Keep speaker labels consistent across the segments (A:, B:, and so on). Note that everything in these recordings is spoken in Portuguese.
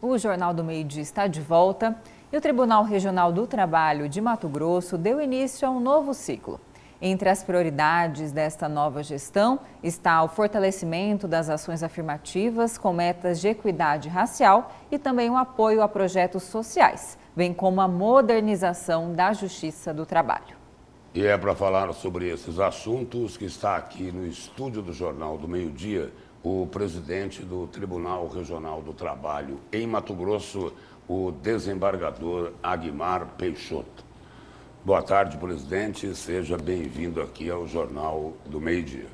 A: O Jornal do Meio-Dia está de volta e o Tribunal Regional do Trabalho de Mato Grosso deu início a um novo ciclo. Entre as prioridades desta nova gestão está o fortalecimento das ações afirmativas com metas de equidade racial e também o apoio a projetos sociais, bem como a modernização da Justiça do Trabalho.
B: E é para falar sobre esses assuntos que está aqui no estúdio do Jornal do Meio-Dia o presidente do Tribunal Regional do Trabalho em Mato Grosso, o desembargador Aguimar Peixoto. Boa tarde, presidente. Seja bem-vindo aqui ao Jornal do Meio-Dia.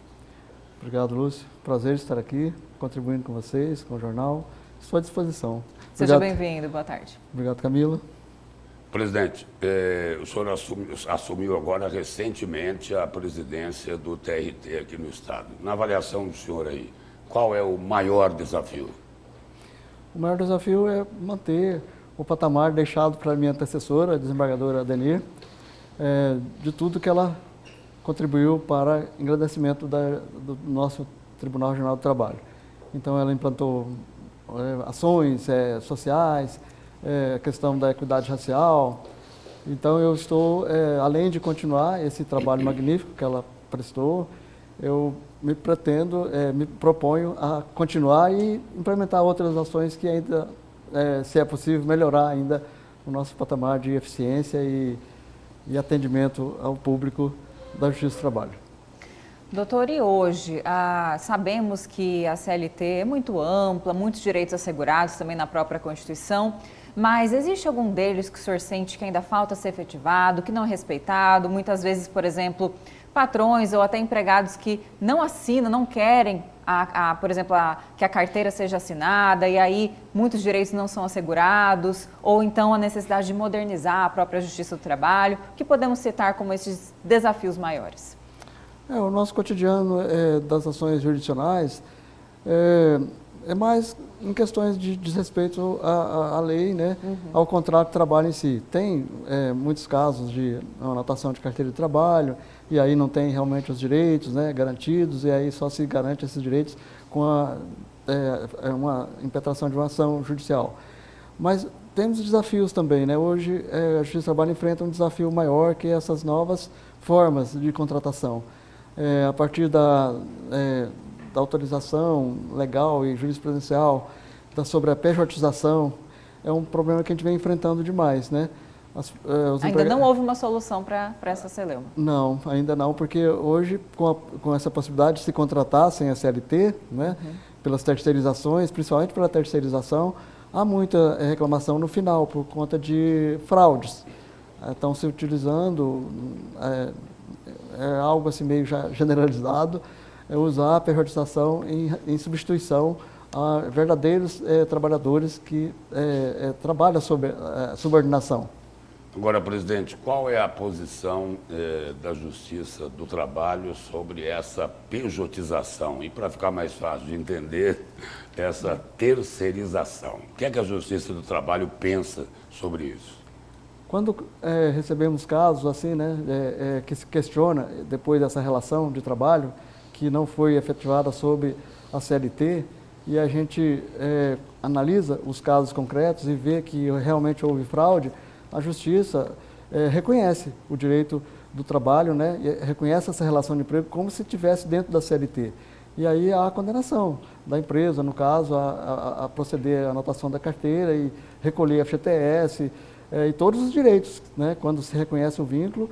C: Obrigado, Lúcio. Prazer estar aqui, contribuindo com vocês, com o jornal. Estou à disposição.
A: Seja bem-vindo. Boa tarde.
C: Obrigado, Camila.
B: Presidente, o senhor assumiu agora recentemente a presidência do TRT aqui no Estado. Na avaliação do senhor aí, qual é o maior desafio?
C: O maior desafio é manter o patamar deixado para a minha antecessora, a desembargadora Adenir, de tudo que ela contribuiu para o engrandecimento do nosso Tribunal Regional do Trabalho. Então, ela implantou ações sociais, a questão da equidade racial. Então, eu estou, além de continuar esse trabalho magnífico que ela prestou, eu me proponho a continuar e implementar outras ações que ainda, se é possível, melhorar ainda o nosso patamar de eficiência e atendimento ao público da Justiça do Trabalho.
A: Doutor, e hoje sabemos que a CLT é muito ampla, muitos direitos assegurados também na própria Constituição, mas existe algum deles que o senhor sente que ainda falta ser efetivado, que não é respeitado? Muitas vezes, por exemplo, patrões ou até empregados que não assinam, não querem, por exemplo, que a carteira seja assinada e aí muitos direitos não são assegurados, ou então a necessidade de modernizar a própria Justiça do Trabalho. O que podemos citar como esses desafios maiores?
C: O nosso cotidiano das ações jurisdicionais é mais em questões de desrespeito à lei, né? Ao contrato de trabalho em si. Tem muitos casos de anotação de carteira de trabalho, e aí não tem realmente os direitos, né, garantidos, e aí só se garante esses direitos com uma impetração de uma ação judicial. Mas temos desafios também, né? Hoje a Justiça do Trabalho enfrenta um desafio maior, que é essas novas formas de contratação. A partir da autorização legal e jurisprudencial, sobre a pejotização, é um problema que a gente vem enfrentando demais, né?
A: Ainda não houve uma solução para essa celeuma?
C: Não, ainda não, porque hoje, com essa possibilidade de se contratar sem a CLT, né, pelas terceirizações, principalmente pela terceirização, há muita reclamação no final, por conta de fraudes. Estão se utilizando, algo assim meio já generalizado, usar a pejotização em substituição a verdadeiros trabalhadores que trabalham sob subordinação.
B: Agora, presidente, qual é a posição da Justiça do Trabalho sobre essa pejotização? E para ficar mais fácil de entender, essa terceirização. O que é que a Justiça do Trabalho pensa sobre isso?
C: Quando recebemos casos assim, né, que se questiona depois dessa relação de trabalho, que não foi efetivada sob a CLT, e a gente analisa os casos concretos e vê que realmente houve fraude, a Justiça reconhece o direito do trabalho, né, e reconhece essa relação de emprego como se estivesse dentro da CLT. E aí há a condenação da empresa, no caso, a proceder à anotação da carteira e recolher a FGTS e todos os direitos, né, quando se reconhece o vínculo,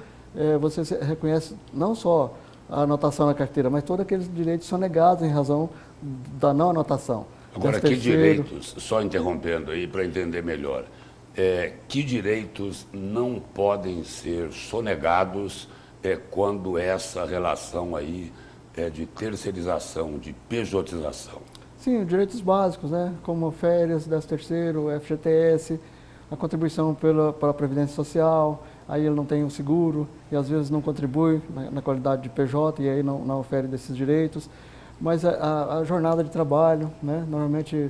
C: você reconhece não só a anotação na carteira, mas todos aqueles direitos são negados em razão da não anotação.
B: Agora, que direitos, só interrompendo aí para entender melhor, que direitos não podem ser sonegados quando essa relação aí é de terceirização, de pejotização?
C: Sim, direitos básicos, né, como férias, 13º, FGTS, a contribuição para a Previdência Social, aí ele não tem um seguro e às vezes não contribui na qualidade de PJ e aí não ofere desses direitos. Mas a jornada de trabalho, né, normalmente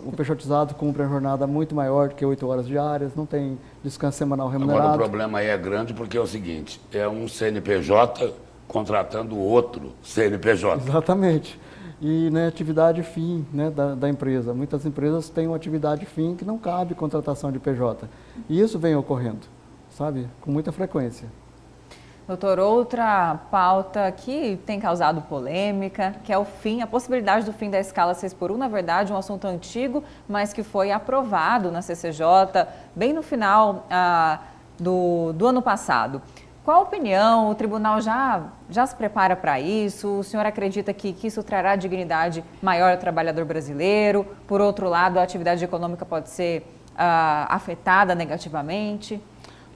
C: o pejotizado cumpre a jornada muito maior do que 8 horas diárias, não tem descanso semanal remunerado.
B: Agora o problema aí é grande porque é o seguinte, é um CNPJ contratando outro CNPJ.
C: Exatamente. e né, atividade fim, né, da empresa. Muitas empresas têm uma atividade fim que não cabe contratação de PJ. E isso vem ocorrendo, sabe, com muita frequência.
A: Doutor, outra pauta que tem causado polêmica, que é a possibilidade do fim da escala 6x1, na verdade, um assunto antigo, mas que foi aprovado na CCJ bem no final do ano passado. Qual a opinião? O tribunal já se prepara para isso? O senhor acredita que isso trará dignidade maior ao trabalhador brasileiro? Por outro lado, a atividade econômica pode ser afetada negativamente?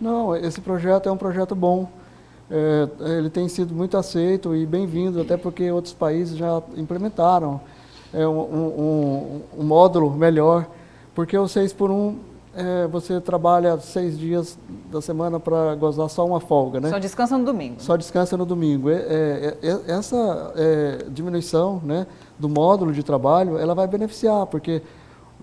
C: Não, esse projeto é um projeto bom. Ele tem sido muito aceito e bem-vindo, até porque outros países já implementaram um módulo melhor, porque o 6x1, você trabalha 6 dias da semana para gozar só uma folga, né?
A: Só descansa no domingo.
C: Só descansa no domingo. Essa diminuição, né, do módulo de trabalho, ela vai beneficiar, porque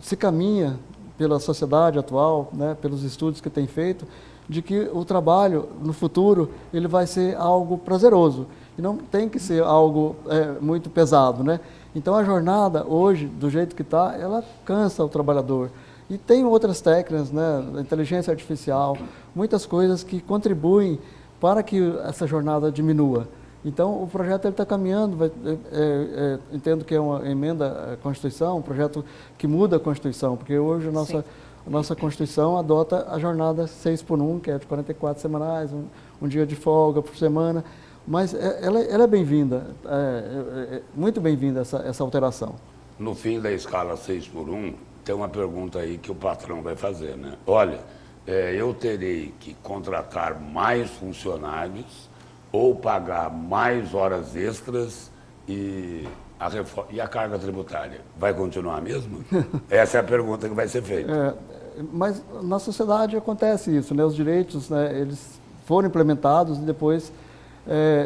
C: se caminha pela sociedade atual, né, pelos estudos que tem feito, de que o trabalho, no futuro, ele vai ser algo prazeroso. E não tem que ser algo muito pesado, né? Então, a jornada, hoje, do jeito que está, ela cansa o trabalhador. E tem outras técnicas, né? Inteligência artificial, muitas coisas que contribuem para que essa jornada diminua. Então, o projeto está caminhando, entendo que é uma emenda à Constituição, um projeto que muda a Constituição, porque hoje a nossa Constituição adota a jornada 6x1, que é de 44 semanais, um dia de folga por semana, mas ela é bem-vinda, muito bem-vinda essa alteração.
B: No fim da escala 6x1, tem uma pergunta aí que o patrão vai fazer, né? Olha, eu terei que contratar mais funcionários ou pagar mais horas extras e a carga tributária vai continuar mesmo? Essa é a pergunta que vai ser feita.
C: Mas na sociedade acontece isso, né? Os direitos, né, eles foram implementados e depois,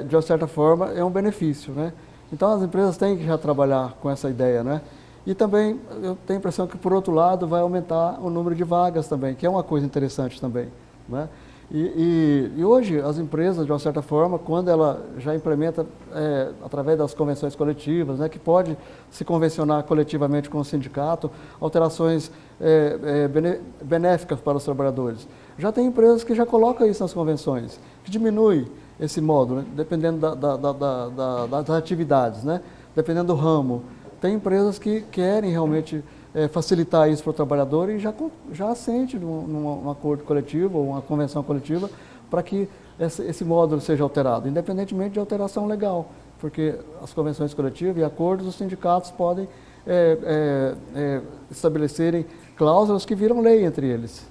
C: de uma certa forma, é um benefício, né? Então as empresas têm que já trabalhar com essa ideia, né? E também eu tenho a impressão que, por outro lado, vai aumentar o número de vagas também, que é uma coisa interessante também, né? E hoje as empresas, de uma certa forma, quando ela já implementa através das convenções coletivas, né, que pode se convencionar coletivamente com o sindicato, alterações benéficas para os trabalhadores. Já tem empresas que já colocam isso nas convenções, que diminui esse módulo, né, dependendo das atividades, né, dependendo do ramo. Tem empresas que querem realmente facilitar isso para o trabalhador e já assente num acordo coletivo ou uma convenção coletiva para que esse módulo seja alterado, independentemente de alteração legal, porque as convenções coletivas e acordos, os sindicatos podem estabelecerem cláusulas que viram lei entre eles.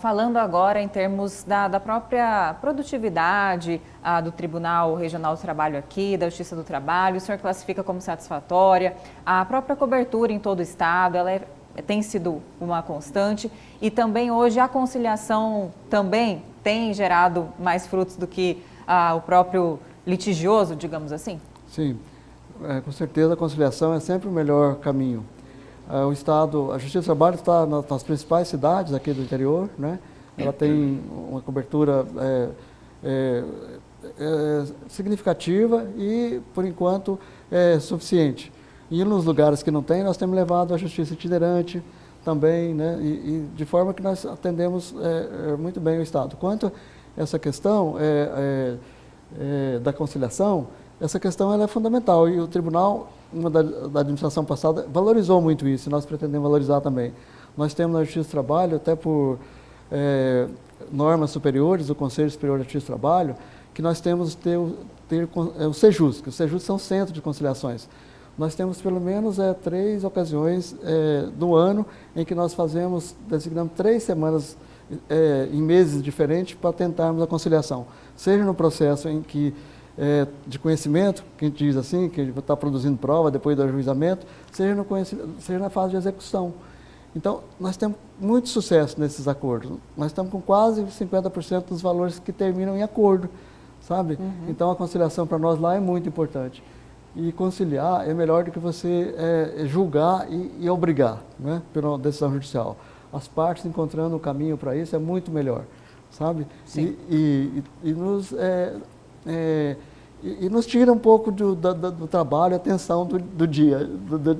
A: Falando agora em termos da própria produtividade do Tribunal Regional do Trabalho aqui, da Justiça do Trabalho, o senhor classifica como satisfatória. A própria cobertura em todo o estado, ela tem sido uma constante e também hoje a conciliação também tem gerado mais frutos do que o próprio litigioso, digamos assim?
C: Sim, com certeza a conciliação é sempre o melhor caminho. O Estado, a Justiça do Trabalho está nas principais cidades aqui do interior, né? Ela tem uma cobertura significativa e, por enquanto, suficiente. E nos lugares que não tem, nós temos levado a Justiça itinerante também, né? E de forma que nós atendemos muito bem o Estado. Quanto a essa questão da conciliação, essa questão ela é fundamental e o Tribunal, da administração passada, valorizou muito isso e nós pretendemos valorizar também. Nós temos na Justiça do Trabalho, até por normas superiores, o Conselho Superior da Justiça do Trabalho, que nós temos ter o Sejus, que os Sejus são centros de conciliações. Nós temos pelo menos 3 ocasiões do ano em que nós designamos 3 semanas em meses diferentes para tentarmos a conciliação. Seja no processo em que de conhecimento, que a gente diz assim, que está produzindo prova depois do ajuizamento, seja na fase de execução. Então, nós temos muito sucesso nesses acordos. Nós estamos com quase 50% dos valores que terminam em acordo, sabe? Uhum. Então, a conciliação para nós lá é muito importante. E conciliar é melhor do que você julgar e obrigar, né, pela decisão judicial. As partes encontrando um caminho para isso é muito melhor, sabe?
A: Sim.
C: e nos tira um pouco do trabalho, a tensão do dia,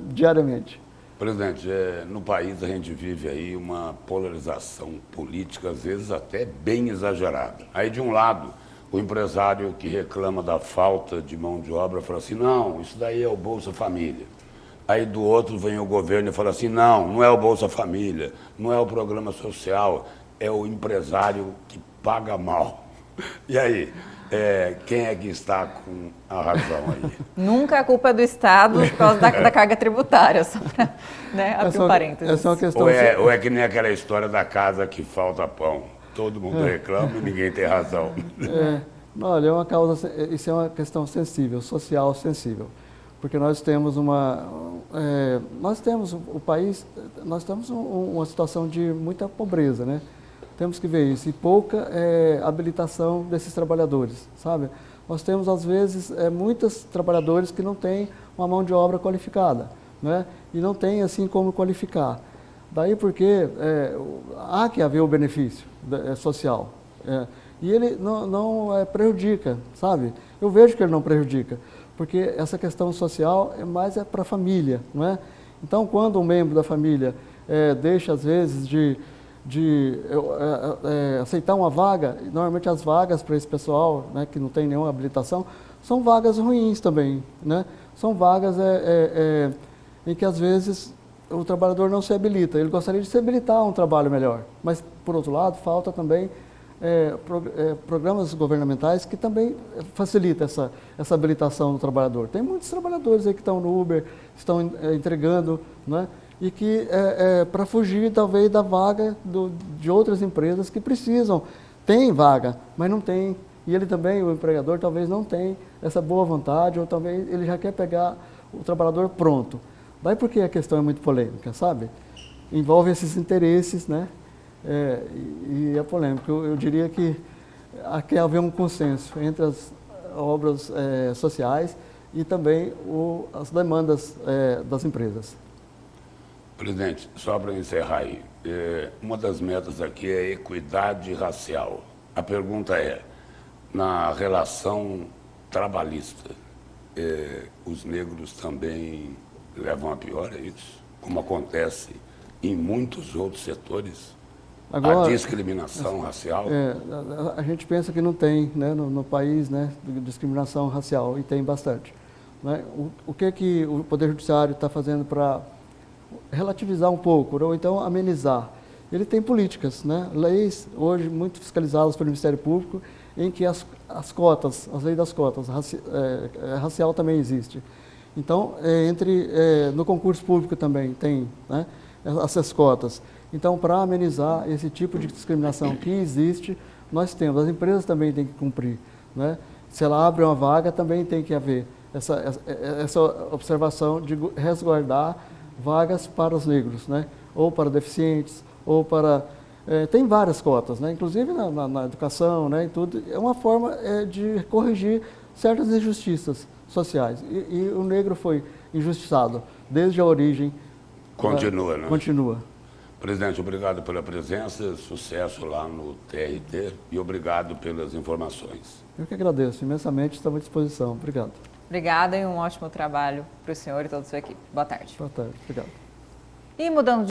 C: diariamente.
B: Presidente, no país a gente vive aí uma polarização política, às vezes até bem exagerada. Aí, de um lado, o empresário que reclama da falta de mão de obra fala assim, não, isso daí é o Bolsa Família. Aí do outro vem o governo e fala assim, não, não é o Bolsa Família, não é o programa social, é o empresário que paga mal. E aí, quem é que está com a razão aí?
A: Nunca a culpa é do Estado por causa da carga tributária, só para, né, abrir um parênteses.
C: Essa é uma questão...
B: Ou é que nem aquela história da casa que falta pão. Todo mundo reclama e ninguém tem razão.
C: Olha, isso é uma questão sensível, social sensível. Porque nós temos o país, nós temos uma situação de muita pobreza, né? Temos que ver isso, e pouca habilitação desses trabalhadores, sabe? Nós temos, às vezes, muitos trabalhadores que não têm uma mão de obra qualificada, né? E não tem, assim, como qualificar. Daí porque há que haver o benefício social. E ele não prejudica, sabe? Eu vejo que ele não prejudica, porque essa questão social é mais para a família, não é? Então, quando um membro da família deixa, às vezes, de aceitar uma vaga, normalmente as vagas para esse pessoal, né, que não tem nenhuma habilitação, são vagas ruins também, né? São vagas em que, às vezes, o trabalhador não se habilita. Ele gostaria de se habilitar a um trabalho melhor, mas, por outro lado, falta também programas governamentais que também facilitam essa habilitação do trabalhador. Tem muitos trabalhadores aí que estão no Uber, estão entregando, né? E que para fugir talvez da vaga de outras empresas que precisam. Tem vaga, mas não tem. E ele também, o empregador, talvez não tem essa boa vontade, ou talvez ele já quer pegar o trabalhador pronto. Daí porque a questão é muito polêmica, sabe? Envolve esses interesses, né? E é polêmico. Eu diria que há que haver um consenso entre as obras sociais e também as demandas das empresas.
B: Presidente, só para encerrar aí, uma das metas aqui é a equidade racial. A pergunta é, na relação trabalhista, os negros também levam a pior, é isso? Como acontece em muitos outros setores? Agora, a discriminação racial?
C: A gente pensa que não tem, né, no país, né, discriminação racial, e tem bastante. Né? O que o Poder Judiciário está fazendo para relativizar um pouco, ou então amenizar? Ele tem políticas, né? Leis hoje muito fiscalizadas pelo Ministério Público, em que as cotas, as leis das cotas, racial também existe. Então, no concurso público também tem, né, essas cotas. Então, para amenizar esse tipo de discriminação que existe, nós temos, as empresas também têm que cumprir, né? Se ela abre uma vaga, também tem que haver essa observação de resguardar vagas para os negros, né? Ou para deficientes, ou para... tem várias cotas, né? Inclusive na educação, né? E tudo. É uma forma de corrigir certas injustiças sociais. E o negro foi injustiçado desde a origem.
B: Continua, né?
C: Continua.
B: Presidente, obrigado pela presença, sucesso lá no TRT e obrigado pelas informações.
C: Eu que agradeço imensamente, estamos à disposição. Obrigado.
A: Obrigada e um ótimo trabalho para o senhor e toda a sua equipe. Boa tarde.
C: Boa tarde, obrigado.
A: E mudando de